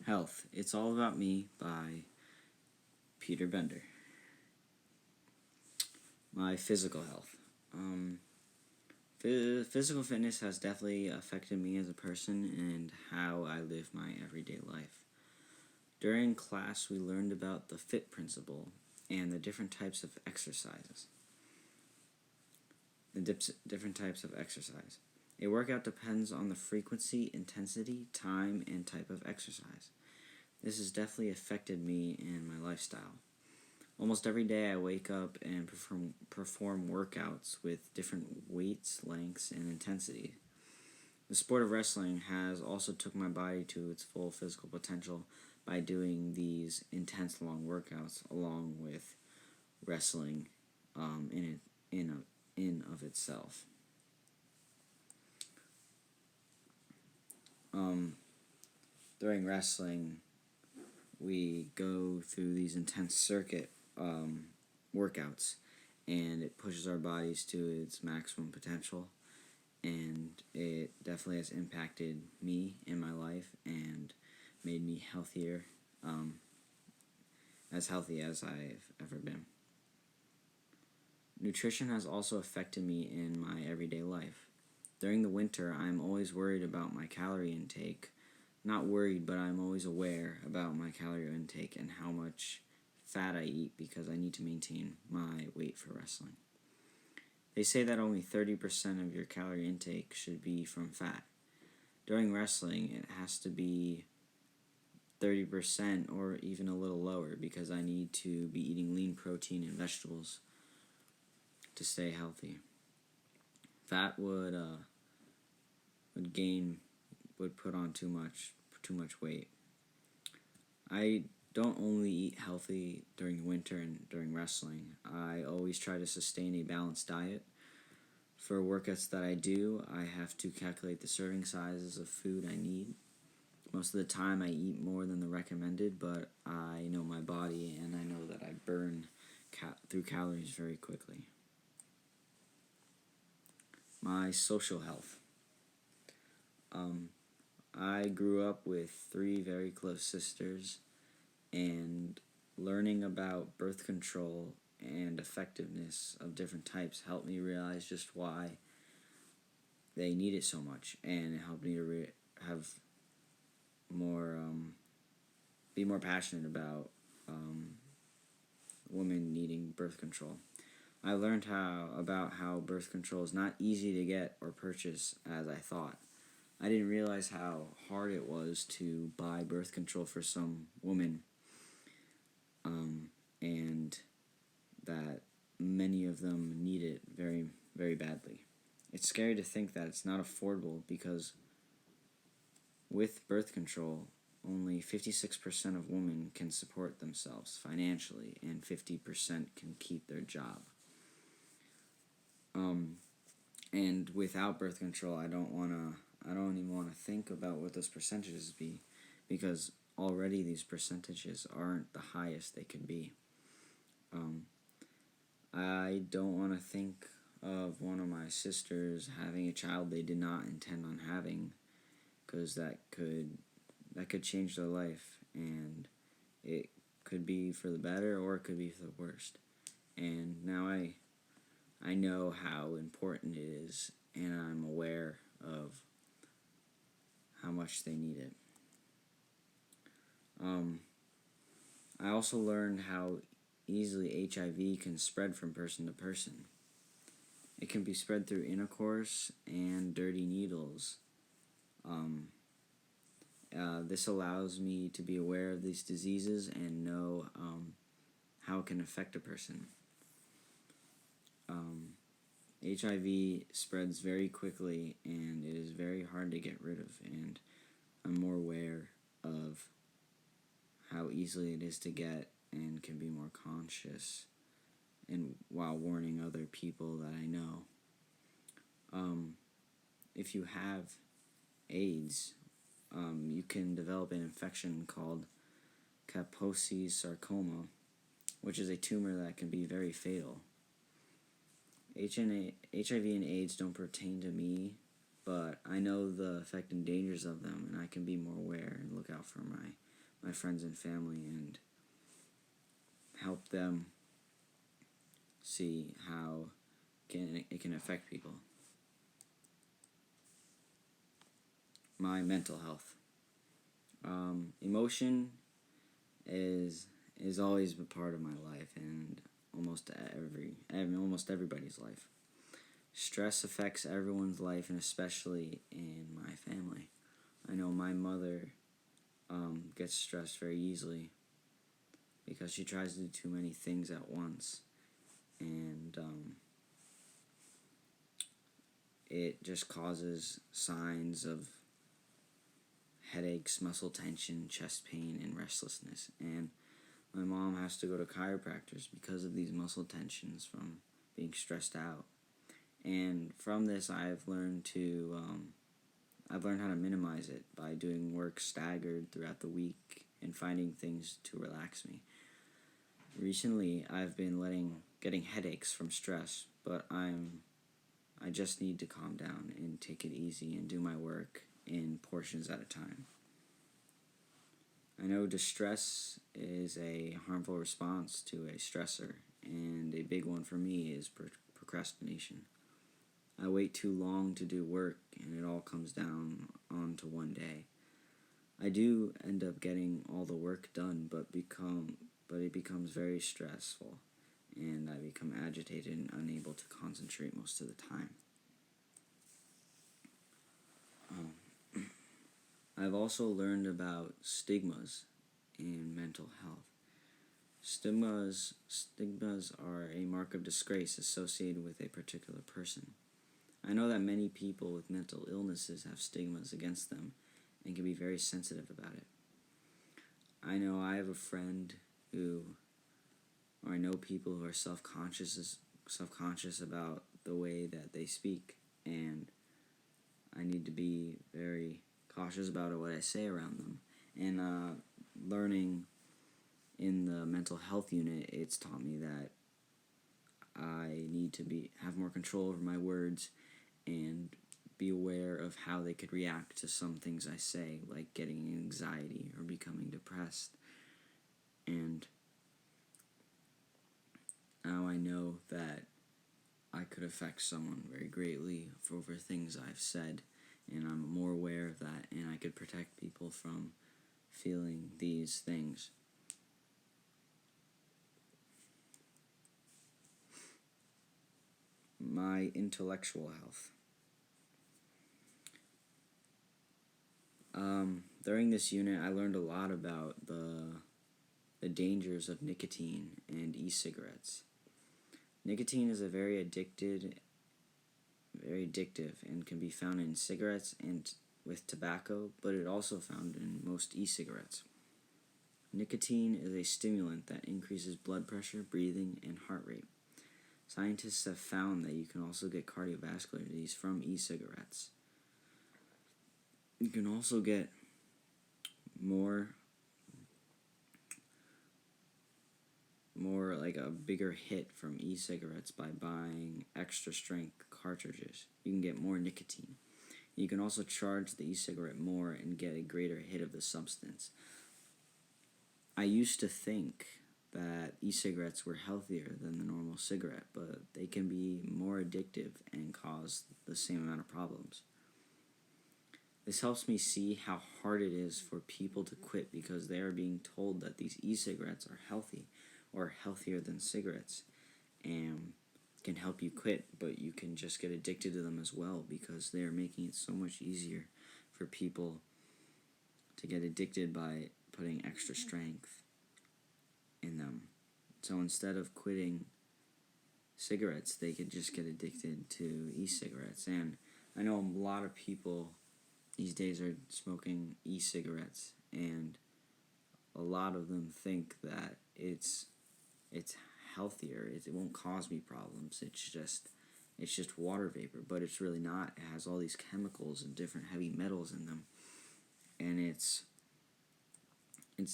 Health. It's All About Me by Peter Bender. My physical health. Physical fitness has definitely affected me as a person and how I live my everyday life. During class, we learned about the FIT principle and the different types of exercises. Different types of exercise. A workout depends on the frequency, intensity, time, and type of exercise. This has definitely affected me and my lifestyle. Almost every day I wake up and perform workouts with different weights, lengths, and intensity. The sport of wrestling has also took my body to its full physical potential by doing these intense long workouts along with wrestling in of itself. During wrestling, we go through these intense circuit workouts, and it pushes our bodies to its maximum potential, and it definitely has impacted me in my life and made me healthier, as healthy as I've ever been. Nutrition has also affected me in my everyday life. During the winter, I'm always worried about my calorie intake. Not worried, but I'm always aware about my calorie intake and how much fat I eat because I need to maintain my weight for wrestling. They say that only 30% of your calorie intake should be from fat. During wrestling, it has to be 30% or even a little lower because I need to be eating lean protein and vegetables to stay healthy. Fat would put on too much weight. I don't only eat healthy during the winter and during wrestling. I always try to sustain a balanced diet. For workouts that I do, I have to calculate the serving sizes of food I need. Most of the time I eat more than the recommended, but I know my body and I know that I burn through calories very quickly. My social health. I grew up with 3 very close sisters, and learning about birth control and effectiveness of different types helped me realize just why they need it so much, and it helped me to have more be more passionate about women needing birth control. I learned about how birth control is not easy to get or purchase as I thought. I didn't realize how hard it was to buy birth control for some women, and that many of them need it very, very badly. It's scary to think that it's not affordable because with birth control, only 56% of women can support themselves financially, and 50% can keep their job. And without birth control, I don't even want to think about what those percentages be, because already these percentages aren't the highest they could be. I don't want to think of one of my sisters having a child they did not intend on having, because that could change their life, and it could be for the better or it could be for the worst. And now I know how important it is, and I'm aware of how much they need it. I also learned how easily HIV can spread from person to person. It can be spread through intercourse and dirty needles. This allows me to be aware of these diseases and know how it can affect a person. HIV spreads very quickly, and it is very hard to get rid of, and I'm more aware of how easily it is to get and can be more conscious and while warning other people that I know. If you have AIDS, you can develop an infection called Kaposi sarcoma, which is a tumor that can be very fatal. HIV and AIDS don't pertain to me, but I know the effect and dangers of them, and I can be more aware and look out for my my friends and family and help them see how it can affect people. My mental health. Emotion is always a part of my life and almost everybody's life. Stress affects everyone's life, and especially in my family. I know my mother gets stressed very easily because she tries to do too many things at once, and it just causes signs of headaches, muscle tension, chest pain, and restlessness. And my mom has to go to chiropractors because of these muscle tensions from being stressed out. And from this, I've learned how to minimize it by doing work staggered throughout the week and finding things to relax me. Recently, I've been getting headaches from stress, but I just need to calm down and take it easy and do my work in portions at a time. I know distress is a harmful response to a stressor, and a big one for me is procrastination. I wait too long to do work, and it all comes down onto one day. I do end up getting all the work done, but it becomes very stressful, and I become agitated and unable to concentrate most of the time. I've also learned about stigmas in mental health. Stigmas are a mark of disgrace associated with a particular person. I know that many people with mental illnesses have stigmas against them and can be very sensitive about it. I know I have a friend I know people who are self-conscious about the way that they speak, and I need to be very cautious about what I say around them. And learning in the mental health unit, it's taught me that I need to have more control over my words and be aware of how they could react to some things I say, like getting anxiety or becoming depressed. And now I know that I could affect someone very greatly over things I've said, and I'm more aware of that, and I could protect people from feeling these things. My intellectual health. During this unit, I learned a lot about the dangers of nicotine and e-cigarettes. Nicotine is very addictive, and can be found in cigarettes and with tobacco, but it also found in most e-cigarettes. Nicotine is a stimulant that increases blood pressure, breathing, and heart rate. Scientists have found that you can also get cardiovascular disease from e-cigarettes. You can also get more like a bigger hit from e-cigarettes by buying extra strength cartridges. You can get more nicotine. You can also charge the e-cigarette more and get a greater hit of the substance. I used to think that e-cigarettes were healthier than the normal cigarette, but they can be more addictive and cause the same amount of problems. This helps me see how hard it is for people to quit because they are being told that these e-cigarettes are healthy or healthier than cigarettes and can help you quit, but you can just get addicted to them as well because they are making it so much easier for people to get addicted by putting extra strength in them. So instead of quitting cigarettes, they could just get addicted to e-cigarettes. And I know a lot of people these days are smoking e-cigarettes, and a lot of them think that it's healthier. It won't cause me problems. It's just water vapor, but it's really not. It has all these chemicals and different heavy metals in them, and it's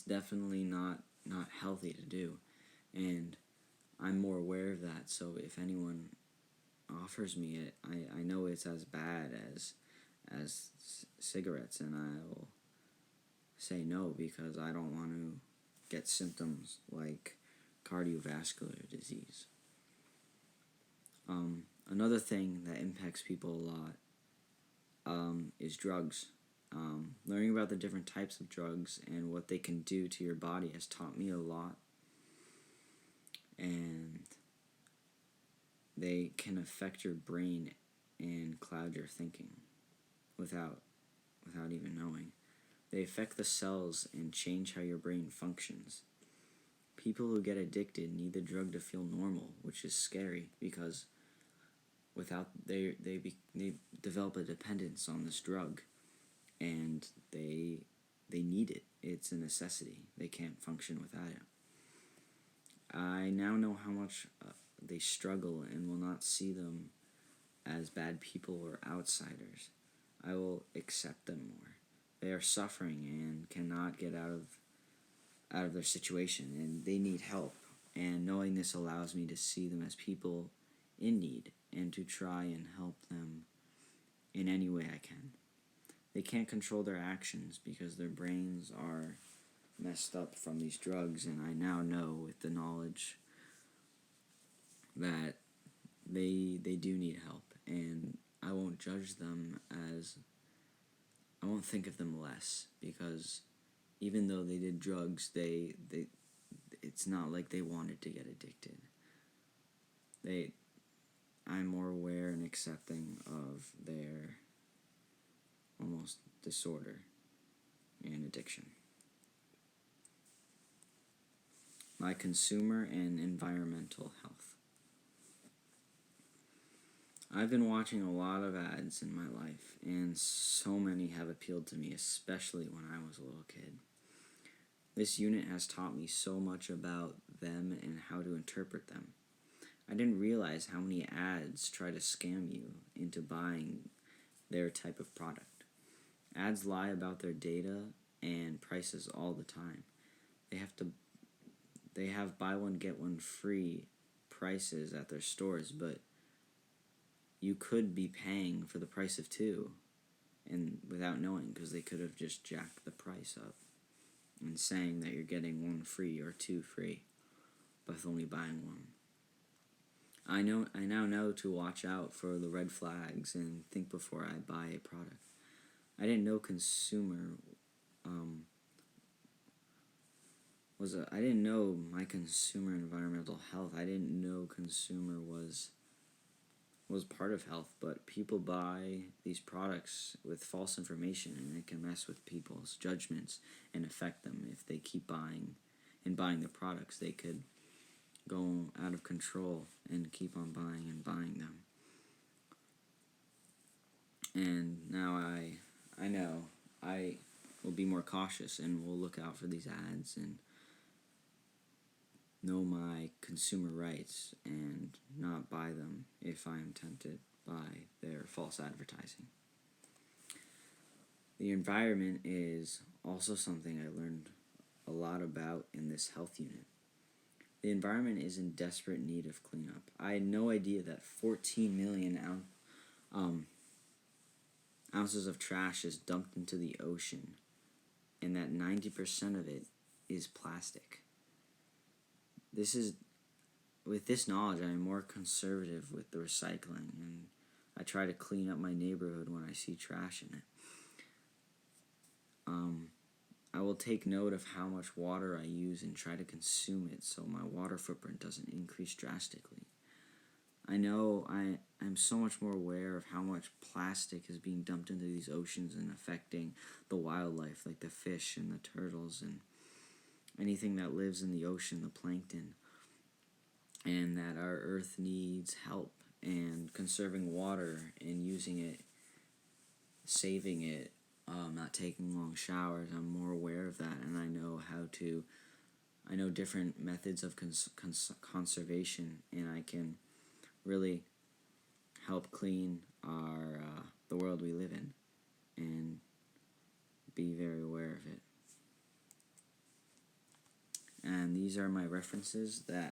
definitely not healthy to do. And I'm more aware of that. So if anyone offers me it, I know it's as bad as cigarettes, and I'll say no because I don't want to get symptoms like cardiovascular disease. Another thing that impacts people a lot is drugs. Learning about the different types of drugs and what they can do to your body has taught me a lot. And they can affect your brain and cloud your thinking without even knowing. They affect the cells and change how your brain functions. People who get addicted need the drug to feel normal, which is scary because without they develop a dependence on this drug, and they need it. It's a necessity. They can't function without it. I now know how much they struggle and will not see them as bad people or outsiders. I will accept them more. They are suffering and cannot get out of their situation, and they need help. And knowing this allows me to see them as people in need and to try and help them in any way I can. They can't control their actions because their brains are messed up from these drugs, and I now know with the knowledge that they do need help, and I won't judge them I won't think of them less, because even though they did drugs, it's not like they wanted to get addicted. I'm more aware and accepting of their almost disorder and addiction. My consumer and environmental health. I've been watching a lot of ads in my life, and so many have appealed to me, especially when I was a little kid. This unit has taught me so much about them and how to interpret them. I didn't realize how many ads try to scam you into buying their type of product. Ads lie about their data and prices all the time. They have buy one get one free prices at their stores, but you could be paying for the price of two, and without knowing, because they could have just jacked the price up and saying that you're getting one free or two free with only buying one. I now know to watch out for the red flags and think before I buy a product. I didn't know I didn't know my consumer environmental health. I didn't know consumer was part of health, but people buy these products with false information, and it can mess with people's judgments and affect them. If they keep buying the products, they could go out of control and keep on buying them. And now I know I will be more cautious and will look out for these ads and know my consumer rights and not buy them if I am tempted by their false advertising. The environment is also something I learned a lot about in this health unit. The environment is in desperate need of cleanup. I had no idea that 14 million ounces of trash is dumped into the ocean, and that 90% of it is plastic. With this knowledge, I am more conservative with the recycling, and I try to clean up my neighborhood when I see trash in it. I will take note of how much water I use and try to consume it so my water footprint doesn't increase drastically. I know I'm so much more aware of how much plastic is being dumped into these oceans and affecting the wildlife, like the fish and the turtles and anything that lives in the ocean, the plankton, and that our earth needs help, and conserving water and using it, saving it, not taking long showers. I'm more aware of that, and I know different methods of conservation, and I can really help clean the world we live in and be very aware of it. And these are my references that